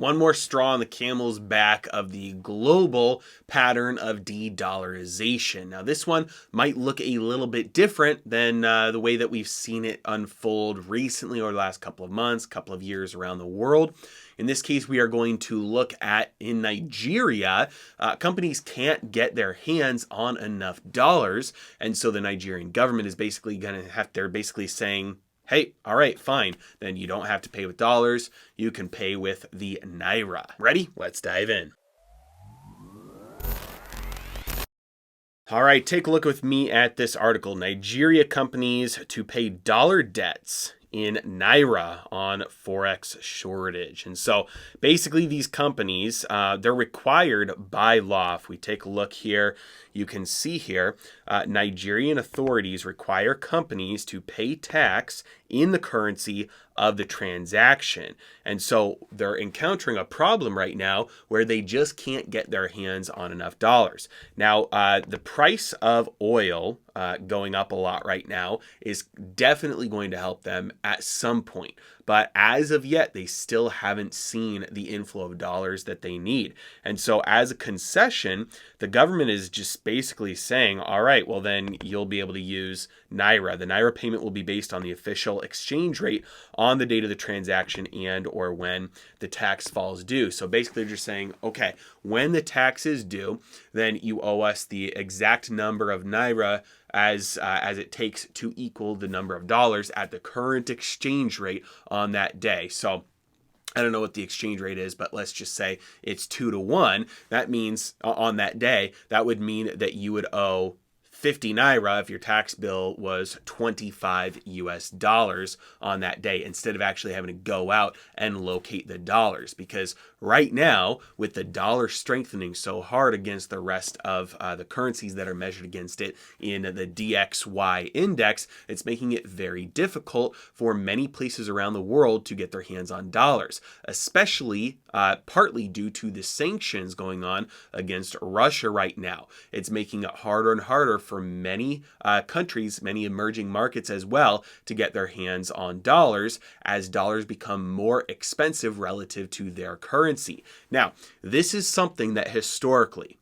one more straw on the camel's back of the global pattern of de-dollarization. Now, this one might look a little bit different than the way that we've seen it unfold recently over the last couple of months, couple of years around the world. In this case, we are going to look at in Nigeria, companies can't get their hands on enough dollars. And so the Nigerian government is basically they're basically saying, hey, all right, fine. Then you don't have to pay with dollars. You can pay with the Naira. Ready? Let's dive in. All right, take a look with me at this article. Nigeria companies to pay dollar debts in Naira on Forex shortage. And so basically these companies, they're required by law. If we take a look here, you can see here, Nigerian authorities require companies to pay tax in the currency of the transaction. And so they're encountering a problem right now where they just can't get their hands on enough dollars. Now, the price of oil going up a lot right now is definitely going to help them at some point. But as of yet, they still haven't seen the inflow of dollars that they need. And so as a concession, the government is just basically saying, all right, well then you'll be able to use Naira. The Naira payment will be based on the official exchange rate on the date of the transaction and or when the tax falls due. So basically they're just saying, okay, when the tax is due, then you owe us the exact number of Naira as it takes to equal the number of dollars at the current exchange rate on that day. So I don't know what the exchange rate is, but let's just say it's 2-to-1. That means on that day, that would mean that you would owe 50 Naira if your tax bill was $25 on that day, instead of actually having to go out and locate the dollars. Because right now, with the dollar strengthening so hard against the rest of the currencies that are measured against it in the DXY index, it's making it very difficult for many places around the world to get their hands on dollars, especially partly due to the sanctions going on against Russia right now. It's making it harder and harder for many countries, many emerging markets as well, to get their hands on dollars as dollars become more expensive relative to their currency. Now, this is something that historically,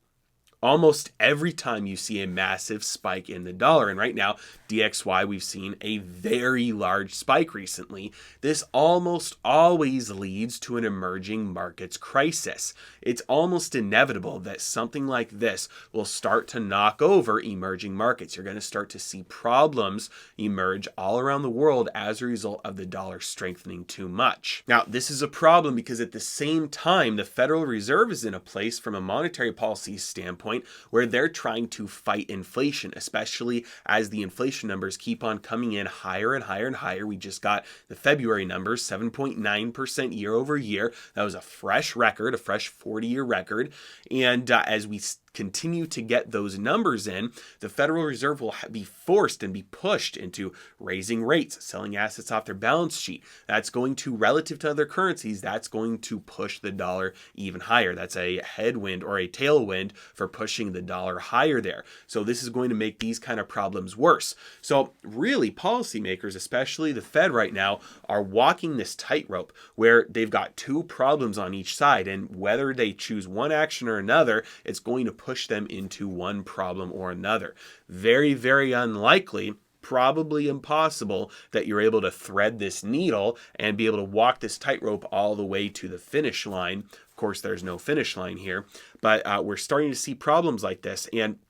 almost every time you see a massive spike in the dollar, and right now, DXY, we've seen a very large spike recently, this almost always leads to an emerging markets crisis. It's almost inevitable that something like this will start to knock over emerging markets. You're going to start to see problems emerge all around the world as a result of the dollar strengthening too much. Now, this is a problem because at the same time, the Federal Reserve is in a place from a monetary policy standpoint where they're trying to fight inflation, especially as the inflation numbers keep on coming in higher and higher and higher. We just got the February numbers, 7.9% year over year. That was a fresh record, a fresh 40-year record. And as we continue to get those numbers in, the Federal Reserve will be forced and be pushed into raising rates, selling assets off their balance sheet. That's going to, relative to other currencies, that's going to push the dollar even higher. That's a headwind or a tailwind for pushing the dollar higher there. So this is going to make these kind of problems worse. So really, policymakers, especially the Fed right now, are walking this tightrope where they've got two problems on each side, and whether they choose one action or another, it's going to push them into one problem or another. Very, very unlikely, probably impossible, that you're able to thread this needle and be able to walk this tightrope all the way to the finish line. Of course, there's no finish line here, but we're starting to see problems like this. And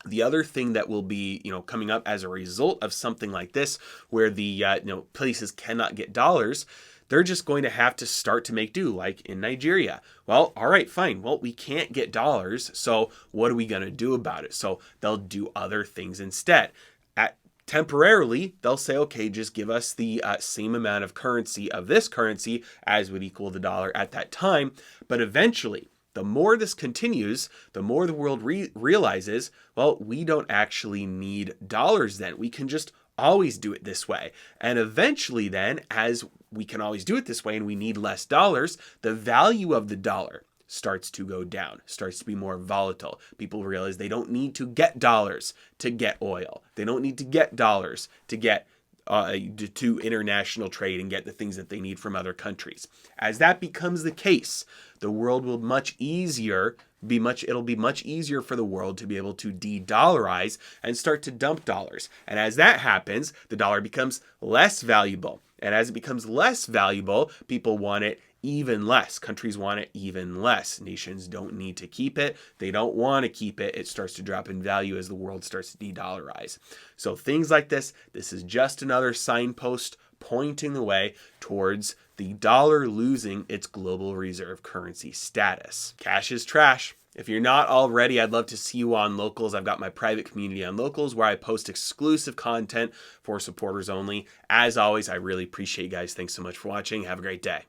the other thing that will be, coming up as a result of something like this, where the places cannot get dollars, they're just going to have to start to make do, like in Nigeria. Well, all right, fine. Well, we can't get dollars, so what are we going to do about it? So they'll do other things instead. Temporarily, they'll say, okay, just give us the same amount of currency of this currency as would equal the dollar at that time. But eventually, the more this continues, the more the world realizes, well, we don't actually need dollars then. We can just always do it this way. And eventually then, as we can always do it this way and we need less dollars, the value of the dollar starts to go down, starts to be more volatile. People realize they don't need to get dollars to get oil. They don't need to get dollars to get to international trade and get the things that they need from other countries. As that becomes the case, the world will it'll be much easier for the world to be able to de-dollarize and start to dump dollars. And as that happens, the dollar becomes less valuable. And as it becomes less valuable, people want it even less. Countries want it even less. Nations don't need to keep it. They don't want to keep it. It starts to drop in value as the world starts to de-dollarize. So things like this is just another signpost pointing the way towards the dollar losing its global reserve currency status. Cash is trash. If you're not already, I'd love to see you on Locals. I've got my private community on Locals where I post exclusive content for supporters only. As always, I really appreciate you guys. Thanks so much for watching. Have a great day.